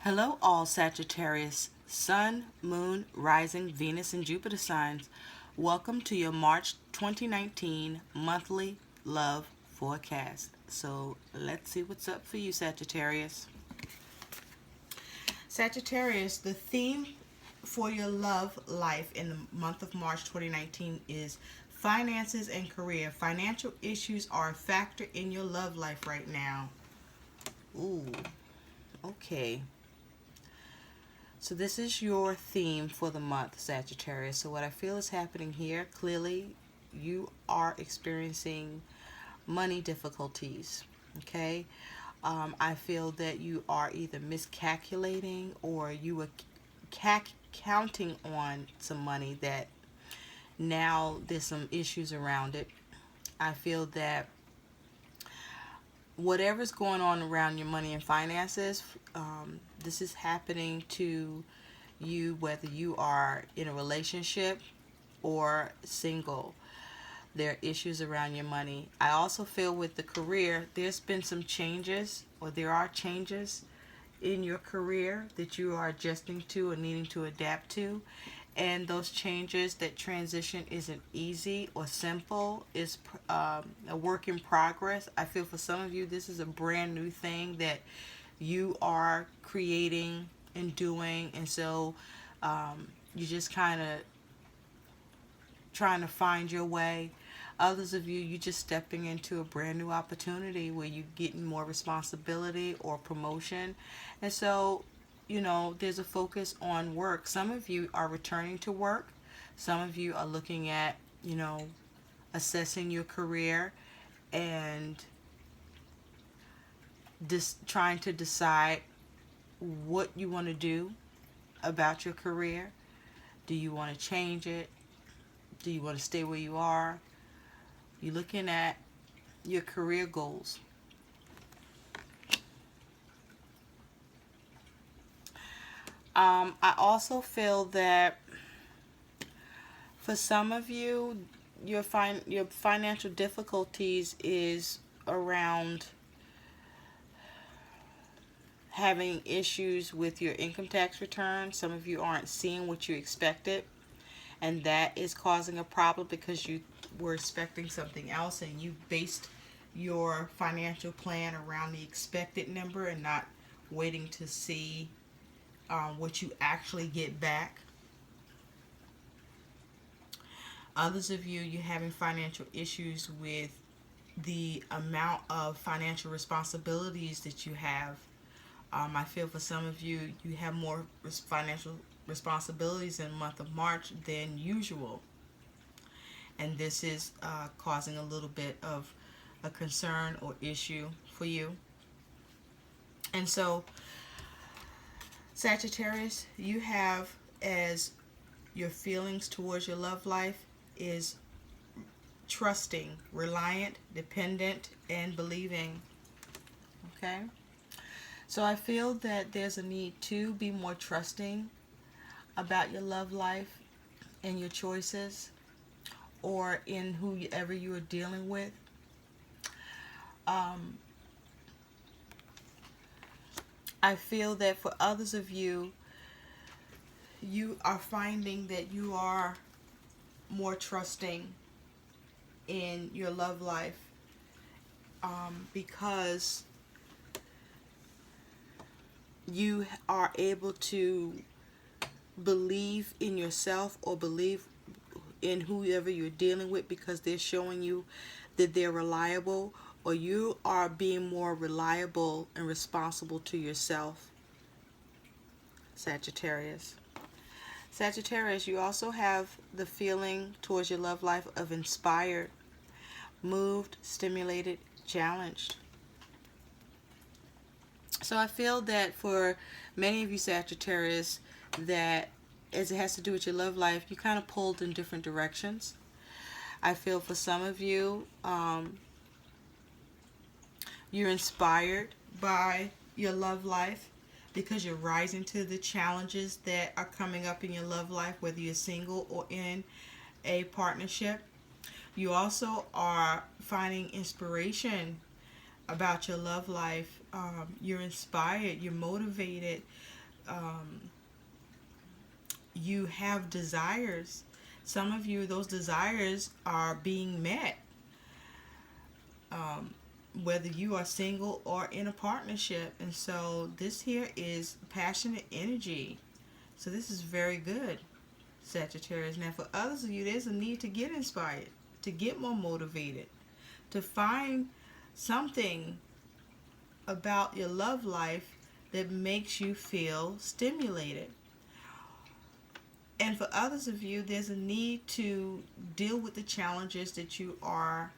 Hello, all Sagittarius, Sun, Moon, Rising, Venus, and Jupiter signs. Welcome to your March 2019 monthly love forecast. So, let's see what's up for you, Sagittarius. Sagittarius, the theme for your love life in the month of March 2019 is finances and career. Financial issues are a factor in your love life right now. Ooh, okay. So this is your theme for the month, Sagittarius. So what I feel is happening here, clearly you are experiencing money difficulties, okay? I feel that you are either miscalculating or you were counting on some money that now there's some issues around it. I feel that whatever's going on around your money and finances, this is happening to you whether you are in a relationship or single. There are issues around your money. I also feel with the career, there's been some changes, or there are changes in your career that you are adjusting to or needing to adapt to. And those changes, that transition isn't easy or simple. It's a work in progress. I feel for some of you, this is a brand new thing that you are creating and doing. And so you just kind of trying to find your way. Others of you, you just stepping into a brand new opportunity where you're getting more responsibility or promotion. And so, there's a focus on work. Some of you are returning to work. Some of you are looking at, assessing your career and just trying to decide what you want to do about your career. Do you want to change it? Do you want to stay where you are? You're looking at your career goals. I also feel that for some of you, your financial difficulties is around having issues with your income tax return. Some of you aren't seeing what you expected, and that is causing a problem because you were expecting something else and you based your financial plan around the expected number and not waiting to see what you actually get back. Others of you, you're having financial issues with the amount of financial responsibilities that you have. I feel for some of you, you have more financial responsibilities in the month of March than usual. And this is causing a little bit of a concern or issue for you. And so, Sagittarius, you have as your feelings towards your love life is trusting, reliant, dependent, and believing. Okay? So I feel that there's a need to be more trusting about your love life and your choices or in whoever you are dealing with. I feel that for others of you, you are finding that you are more trusting in your love life because you are able to believe in yourself or believe in whoever you're dealing with because they're showing you that they're reliable, or you are being more reliable and responsible to yourself, Sagittarius. Sagittarius, you also have the feeling towards your love life of inspired, moved, stimulated, challenged. So I feel that for many of you Sagittarius, that as it has to do with your love life, you kind of pulled in different directions. I feel for some of you, you're inspired by your love life because you're rising to the challenges that are coming up in your love life, whether you're single or in a partnership. You also are finding inspiration about your love life You're inspired, you're motivated, you have desires. Some of you, those desires are being met, whether you are single or in a partnership. And so this here is passionate energy. So this is very good, Sagittarius. Now for others of you, there's a need to get inspired, to get more motivated, to find something about your love life that makes you feel stimulated. And for others of you, there's a need to deal with the challenges that you are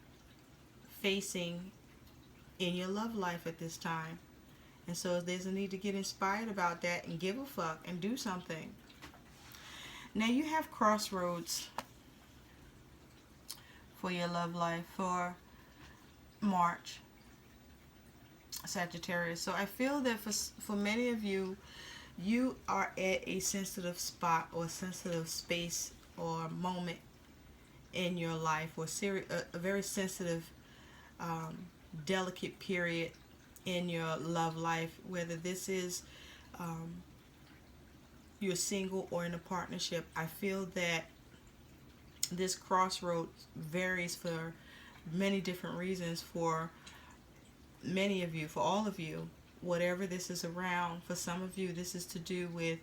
facing in your love life at this time. And so there's a need to get inspired about that and give a fuck and do something. Now you have crossroads for your love life for March, Sagittarius. So I feel that for many of you, you are at a sensitive spot or sensitive space or moment in your life, or a very sensitive, delicate period in your love life, whether this is you're single or in a partnership. I feel that this crossroads varies for many different reasons for many of you, for all of you, whatever this is around. For some of you, this is to do with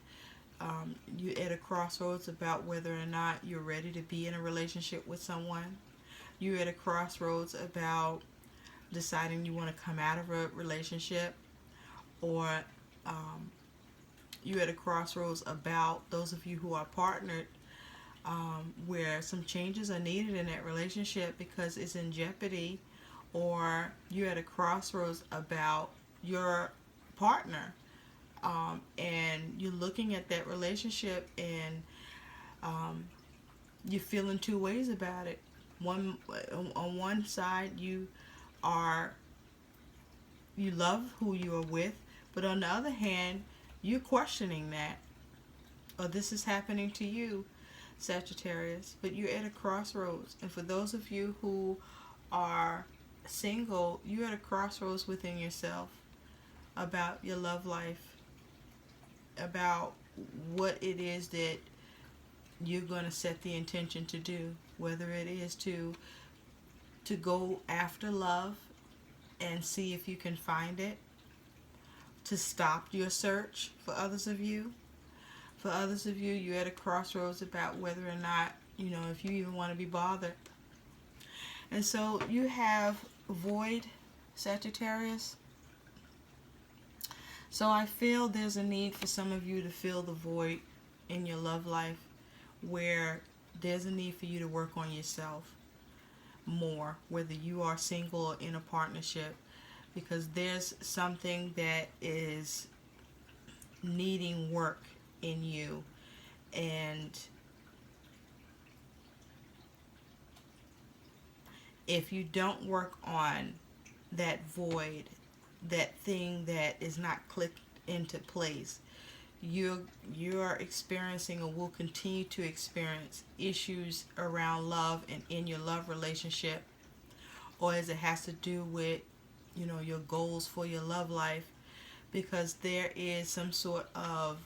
you at a crossroads about whether or not you're ready to be in a relationship with someone. You're at a crossroads about deciding you want to come out of a relationship, or you're at a crossroads about those of you who are partnered, where some changes are needed in that relationship because it's in jeopardy, or you're at a crossroads about your partner, and you're looking at that relationship and you're feeling two ways about it. On one side, you love who you are with, but on the other hand, you're questioning that, or this is happening to you, Sagittarius. But you're at a crossroads. And for those of you who are single, you're at a crossroads within yourself about your love life, about what it is that you're going to set the intention to do, whether it is to go after love and see if you can find it, to stop your search. For others of you, you're at a crossroads about whether or not, if you even want to be bothered. And so you have void, Sagittarius. So I feel there's a need for some of you to fill the void in your love life, where there's a need for you to work on yourself more, whether you are single or in a partnership, because there's something that is needing work in you. And if you don't work on that void, that thing that is not clicked into place, you're experiencing or will continue to experience issues around love and in your love relationship, or as it has to do with your goals for your love life, because there is some sort of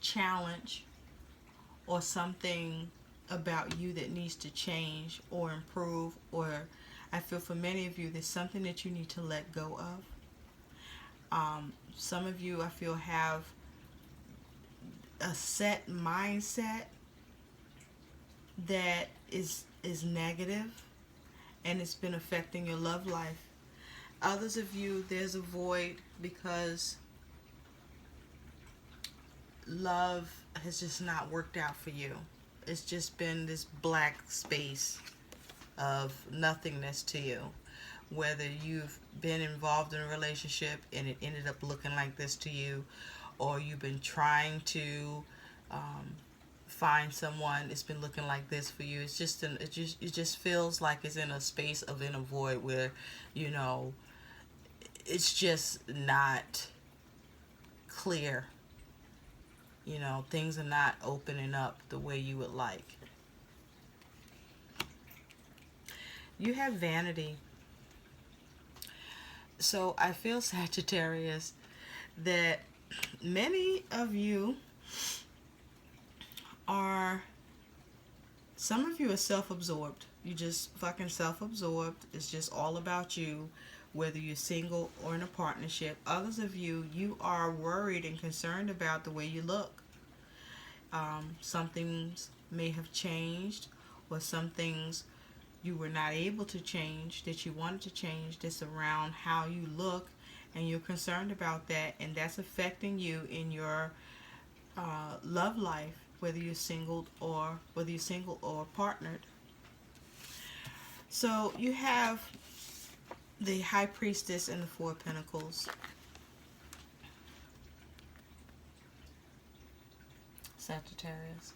challenge or something about you that needs to change or improve. Or I feel for many of you, there's something that you need to let go of. Some of you, I feel, have a set mindset that is negative, and it's been affecting your love life. Others of you, there's a void because love has just not worked out for you. It's just been this black space of nothingness to you. Whether you've been involved in a relationship and it ended up looking like this to you, or you've been trying to find someone, it's been looking like this for you. It just feels like it's in a space of in a void where it's just not clear. Things are not opening up the way you would like. You have vanity. So I feel, Sagittarius, that many of you are, some of you are self-absorbed. You just fucking self-absorbed. It's just all about you, whether you're single or in a partnership. Others of you, you are worried and concerned about the way you look. Some things may have changed, or some things you were not able to change that you wanted to change, that's around how you look, and you're concerned about that, and that's affecting you in your love life, whether you're single or partnered. So you have the High Priestess and the Four of Pentacles. Sagittarius.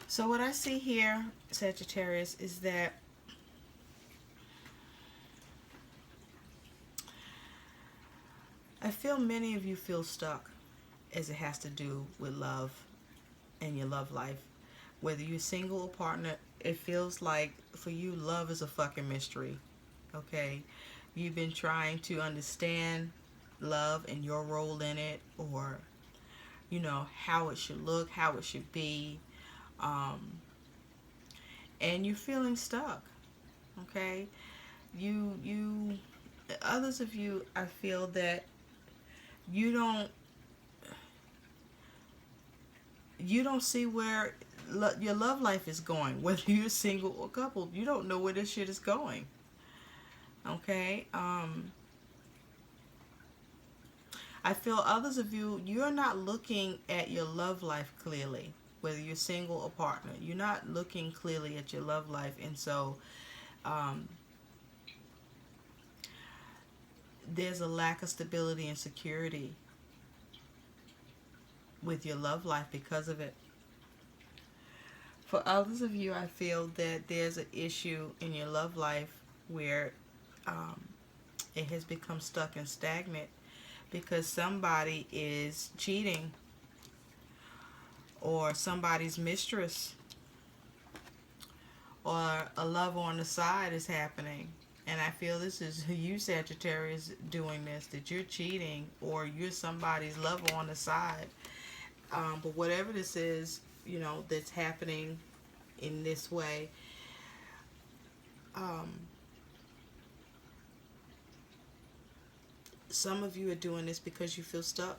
So what I see here, Sagittarius, is that I feel many of you feel stuck as it has to do with love and your love life. Whether you're single or partner, it feels like for you, love is a fucking mystery. Okay? You've been trying to understand love and your role in it, or, you know, how it should look, how it should be. And you're feeling stuck. Okay? Others of you, I feel that you don't see where your love life is going. Whether you're single or coupled, you don't know where this shit is going. Okay? I feel others of you, you're not looking at your love life clearly. Whether you're single or partner, you're not looking clearly at your love life. And so there's a lack of stability and security with your love life because of it. For others of you, I feel that there's an issue in your love life where it has become stuck and stagnant because somebody is cheating, or somebody's mistress, or a lover on the side is happening. And I feel this is you, Sagittarius, doing this, that you're cheating, or you're somebody's lover on the side. But whatever this is, you know, that's happening in this way, some of you are doing this because you feel stuck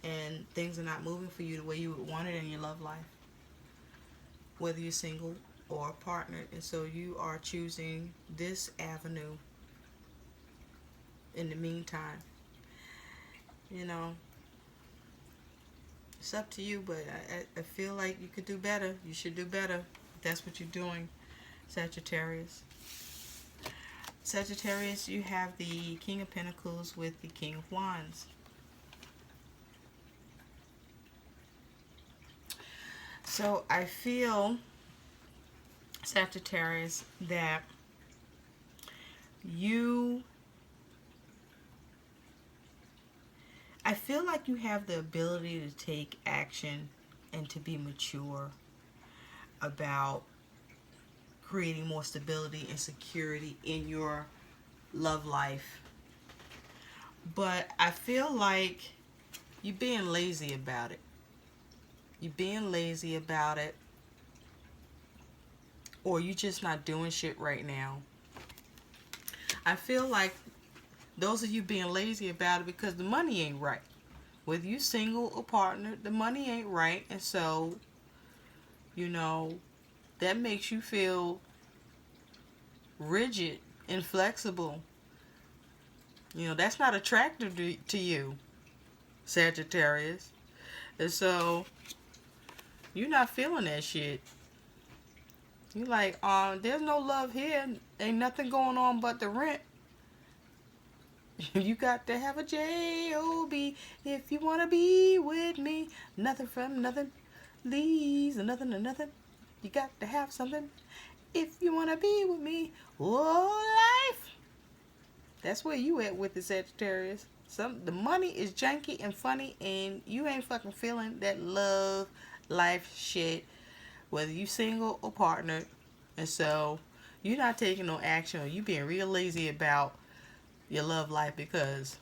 and things are not moving for you the way you would want it in your love life, whether you're single or partnered. And so you are choosing this avenue in the meantime. You know, it's up to you, but I feel like you could do better. You should do better. That's what you're doing, Sagittarius. Sagittarius, you have the King of Pentacles with the King of Wands. So I feel, Sagittarius, that I feel like you have the ability to take action and to be mature about creating more stability and security in your love life. But I feel like you're being lazy about it. You're being lazy about it, or you're just not doing shit right now. I feel like those of you being lazy about it because the money ain't right. Whether you single or partner, the money ain't right. And so, you know, that makes you feel rigid and flexible. You know, that's not attractive to you, Sagittarius. And so, you're not feeling that shit. You're like, there's no love here. Ain't nothing going on but the rent. You got to have a J-O-B if you want to be with me. Nothing from nothing leads to nothing to nothing. You got to have something if you want to be with me. Oh, life. That's where you at with the Sagittarius. The money is janky and funny, and you ain't fucking feeling that love life shit, whether you single or partnered. And so you're not taking no action, or you being real lazy about your love life because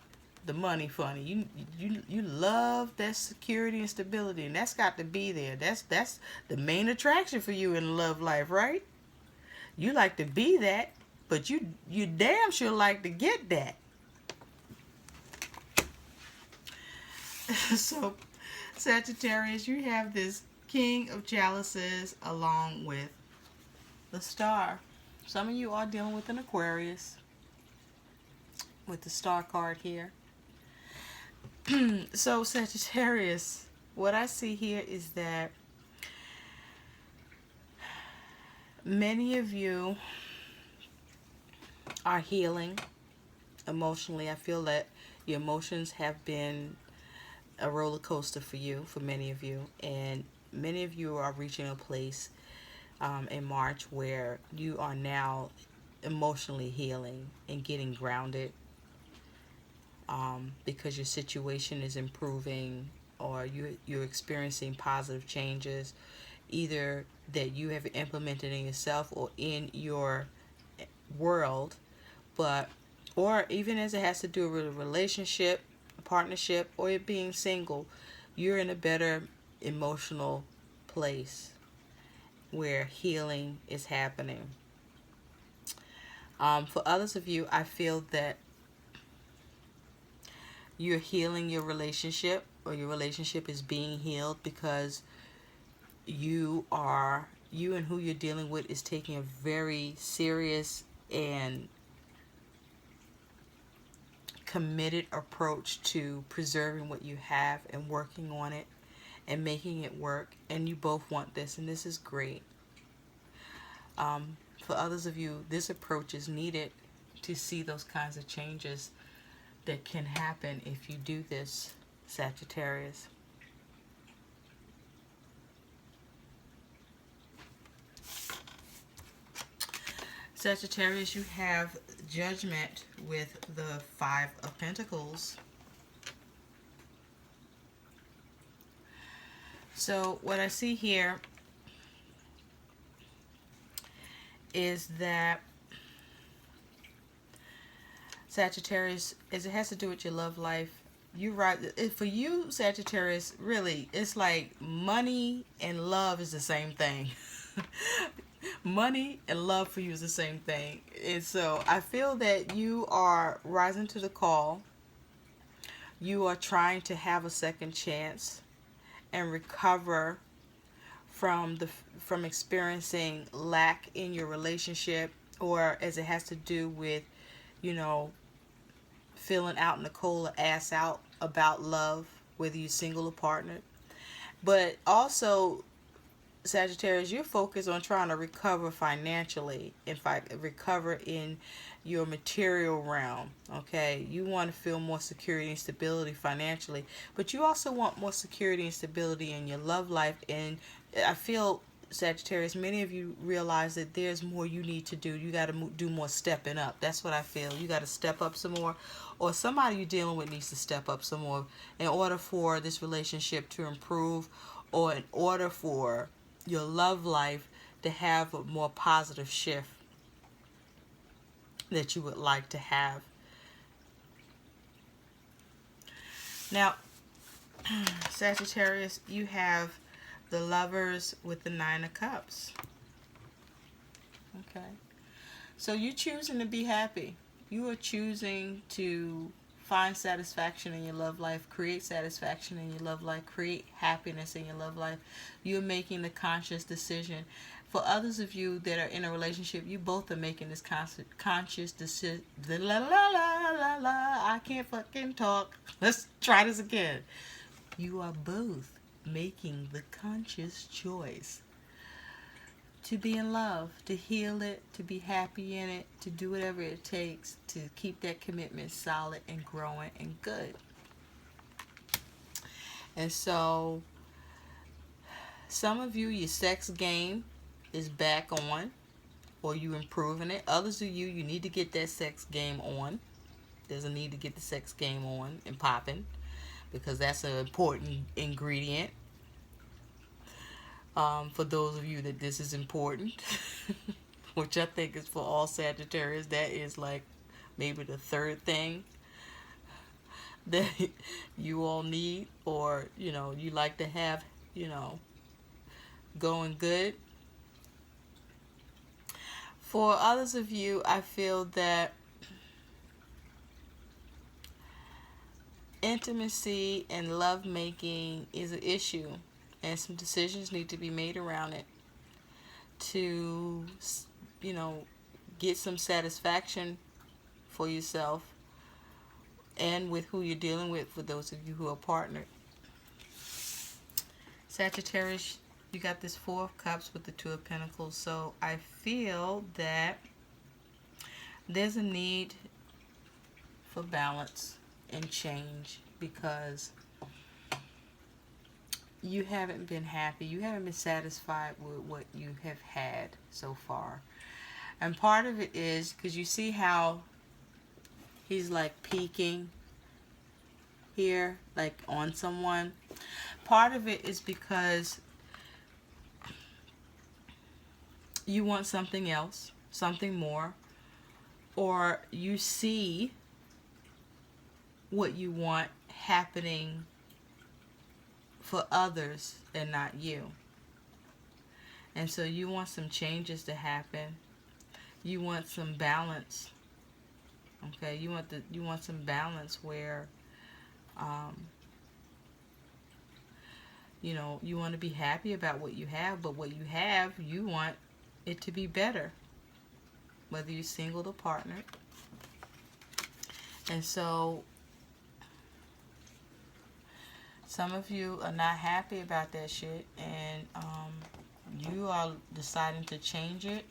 the money funny. You love that security and stability, and that's got to be there. That's the main attraction for you in love life, right? You like to be that, but you damn sure like to get that. So, Sagittarius, you have this King of Chalices along with the Star. Some of you are dealing with an Aquarius with the Star card here. So, Sagittarius, what I see here is that many of you are healing emotionally. I feel that your emotions have been a roller coaster for you, for many of you, and many of you are reaching a place in March where you are now emotionally healing and getting grounded, because your situation is improving, or you're experiencing positive changes, either that you have implemented in yourself or in your world, but or even as it has to do with a relationship, a partnership, or it being single, you're in a better emotional place where healing is happening. For others of you, I feel that you're healing your relationship, or your relationship is being healed because you and who you're dealing with is taking a very serious and committed approach to preserving what you have and working on it and making it work, and you both want this, and this is great. For others of you, this approach is needed to see those kinds of changes that can happen if you do this, Sagittarius. Sagittarius, you have Judgment with the Five of Pentacles. So what I see here is that Sagittarius, as it has to do with your love life, you right for you, Sagittarius, really it's like money and love is the same thing. Money and love for you is the same thing. And so I feel that you are rising to the call. You are trying to have a second chance and recover from experiencing lack in your relationship, or as it has to do with, feeling out in the cold or ass out about love, whether you're single or partnered. But also, Sagittarius, you're focused on trying to recover financially, in fact, recover in your material realm, okay? You want to feel more security and stability financially, but you also want more security and stability in your love life. And I feel, Sagittarius, many of you realize that there's more you need to do. You got to do more stepping up. That's what I feel. You got to step up some more, or somebody you're dealing with needs to step up some more in order for this relationship to improve, or in order for your love life to have a more positive shift that you would like to have. Now, Sagittarius, you have the Lovers with the Nine of Cups. Okay. So you're choosing to be happy. You are choosing to find satisfaction in your love life, create satisfaction in your love life, create happiness in your love life. You're making the conscious decision. For others of you that are in a relationship, you both are making this conscious decision. I can't fucking talk. Let's try this again. You are both making the conscious choice to be in love, to heal it, to be happy in it, to do whatever it takes to keep that commitment solid and growing and good. And so, some of you, your sex game is back on, or you improving it. Others of you, you need to get that sex game on. There's a need to get the sex game on and popping, because that's an important ingredient. For those of you that this is important, which I think is for all Sagittarius, that is like maybe the third thing that you all need, or you like to have going good. For others of you, I feel that intimacy and love making is an issue, and some decisions need to be made around it to get some satisfaction for yourself and with who you're dealing with, for those of you who are partnered. Sagittarius, you got this Four of Cups with the Two of Pentacles. So I feel that there's a need for balance and change, because you haven't been happy. You haven't been satisfied with what you have had so far. And part of it is because you see how he's like peeking here, like on someone. Part of it is because you want something else, something more, or you see what you want happening for others and not you. And so you want some changes to happen. You want some balance. Okay, you want some balance where you want to be happy about what you have, but what you have, you want it to be better, whether you're single or partnered. And so some of you are not happy about that shit, and you are deciding to change it.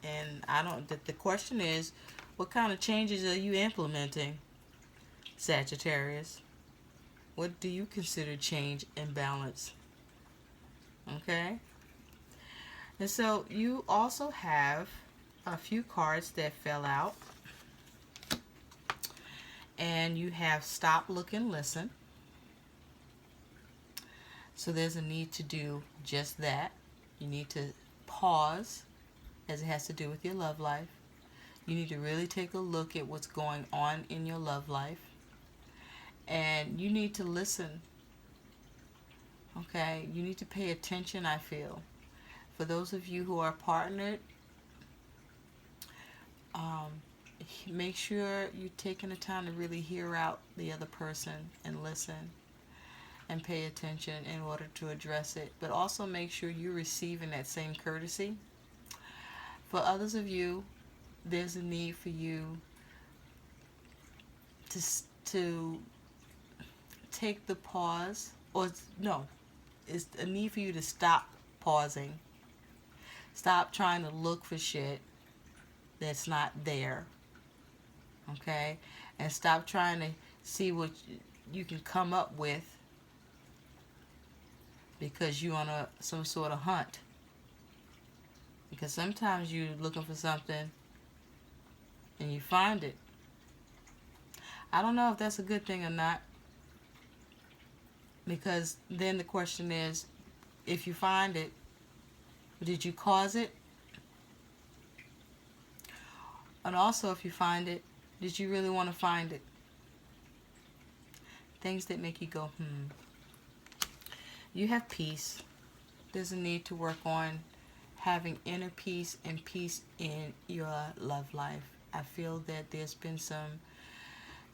And the question is, what kind of changes are you implementing, Sagittarius? What do you consider change and balance? Okay? And so you also have a few cards that fell out. And you have stop, look, and listen. So there's a need to do just that. You need to pause, as it has to do with your love life. You need to really take a look at what's going on in your love life. And you need to listen. Okay? You need to pay attention, I feel. For those of you who are partnered, make sure you're taking the time to really hear out the other person and listen and pay attention in order to address it. But also make sure you're receiving that same courtesy. For others of you, there's a need for you to take the pause, or no, it's a need for you to stop pausing. Stop trying to look for shit that's not there. Okay? And stop trying to see what you can come up with because you're on some sort of hunt. Because sometimes you're looking for something and you find it. I don't know if that's a good thing or not. Because then the question is, if you find it, did you cause it? And also, if you find it, did you really want to find it? Things that make you go, You have peace. There's a need to work on having inner peace and peace in your love life. I feel that there's been some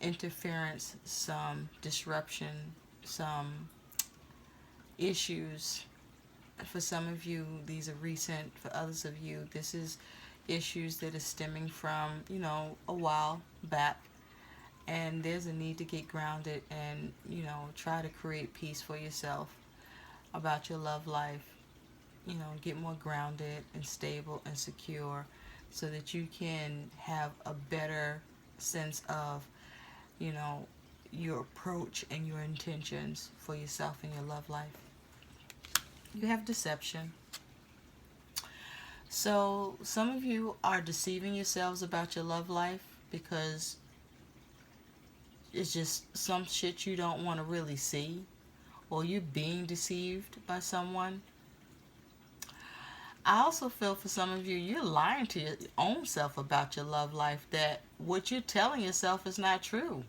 interference, some disruption, some issues. For some of you, these are recent. For others of you, this is issues that are stemming from, a while back. And there's a need to get grounded and, try to create peace for yourself about your love life. Get more grounded and stable and secure so that you can have a better sense of, your approach and your intentions for yourself in your love life. You have deception. So some of you are deceiving yourselves about your love life because it's just some shit you don't want to really see, or you're being deceived by someone. I also feel for some of you, you're lying to your own self about your love life, that what you're telling yourself is not true.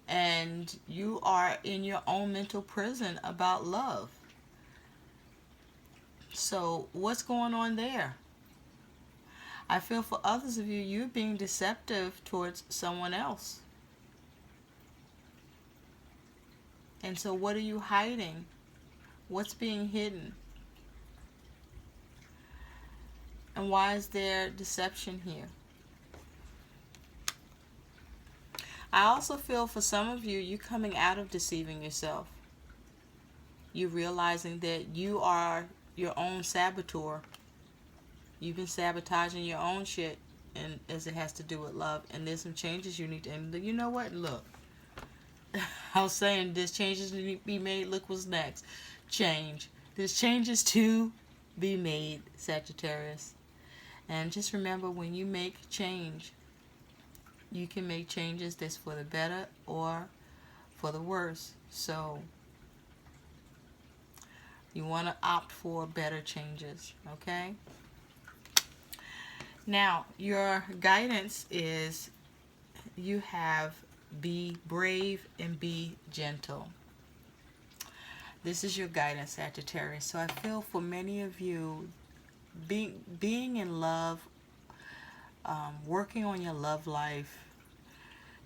And you are in your own mental prison about love. So, what's going on there? I feel for others of you, you're being deceptive towards someone else. And so, what are you hiding? What's being hidden? And why is there deception here? I also feel for some of you, you're coming out of deceiving yourself. You're realizing that you are your own saboteur. You've been sabotaging your own shit, and as it has to do with love. And there's some changes you need to. And you know what? Look, I was saying there's changes to be made. Look what's next. Change. There's changes to be made, Sagittarius. And just remember, when you make change, you can make changes that's for the better or for the worse. So you want to opt for better changes, okay? Now, your guidance is you have be brave and be gentle. This is your guidance, Sagittarius. So I feel for many of you, being in love, working on your love life,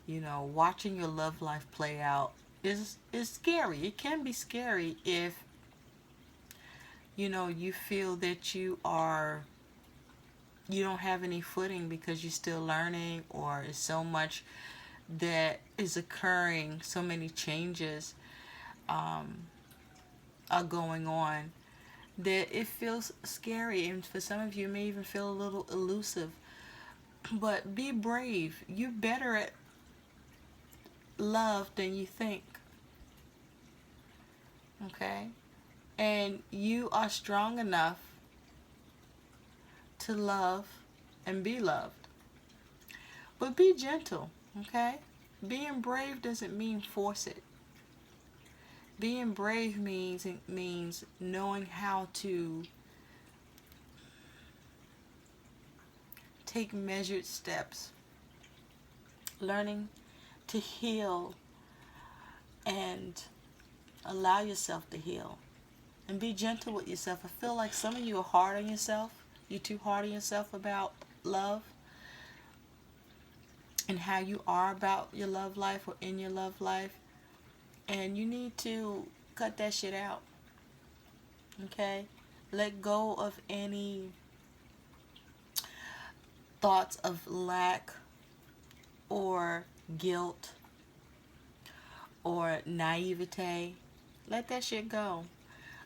watching your love life play out is scary. It can be scary if, you feel that you don't have any footing because you're still learning, or it's so much that is occurring, so many changes are going on that it feels scary. And for some of you, it may even feel a little elusive. But be brave. You're better at love than you think. Okay? And you are strong enough to love and be loved. But be gentle, okay? Being brave doesn't mean force it. Being brave means knowing how to take measured steps, learning to heal and allow yourself to heal, and be gentle with yourself. I feel like some of you are hard on yourself. You're too hard on yourself about love and how you are about your love life or in your love life. And you need to cut that shit out. Okay? Let go of any thoughts of lack or guilt or naivete. Let that shit go.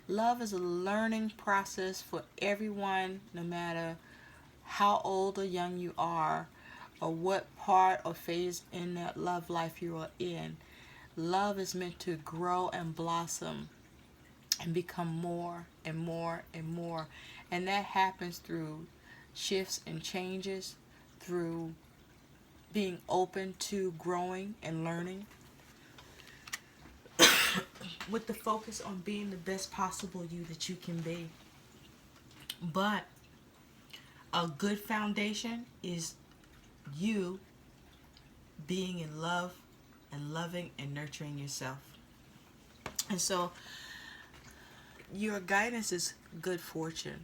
Love is a learning process for everyone, no matter how old or young you are, or what part or phase in that love life you are in. Love is meant to grow and blossom and become more and more and more. And that happens through shifts and changes, through being open to growing and learning, with the focus on being the best possible you that you can be. But a good foundation is you being in love and loving and nurturing yourself. And so your guidance is good fortune.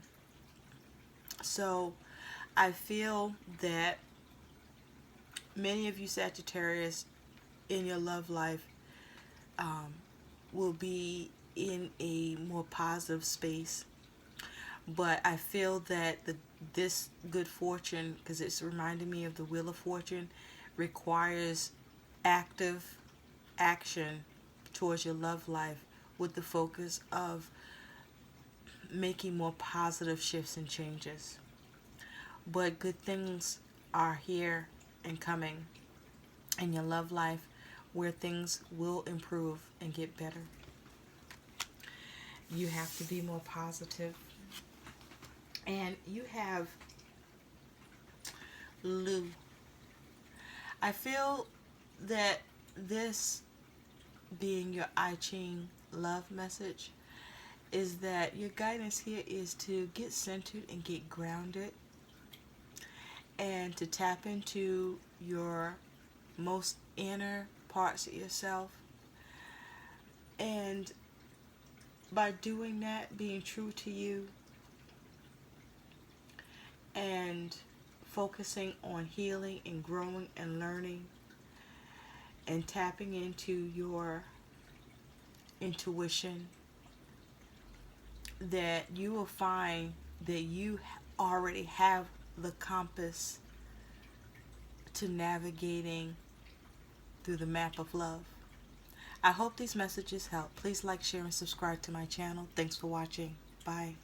So I feel that many of you Sagittarius in your love life will be in a more positive space. But I feel that this good fortune, because it's reminding me of the Wheel of Fortune, requires active action towards your love life, with the focus of making more positive shifts and changes. But good things are here and coming in your love life, where things will improve and get better. You have to be more positive. And you have Lu. I feel that this being your I Ching love message is that your guidance here is to get centered and get grounded, and to tap into your most inner parts of yourself. And by doing that, being true to you and focusing on healing and growing and learning and tapping into your intuition, that you will find that you already have the compass to navigating through the map of love. I hope these messages help. Please like, share, and subscribe to my channel. Thanks for watching. Bye.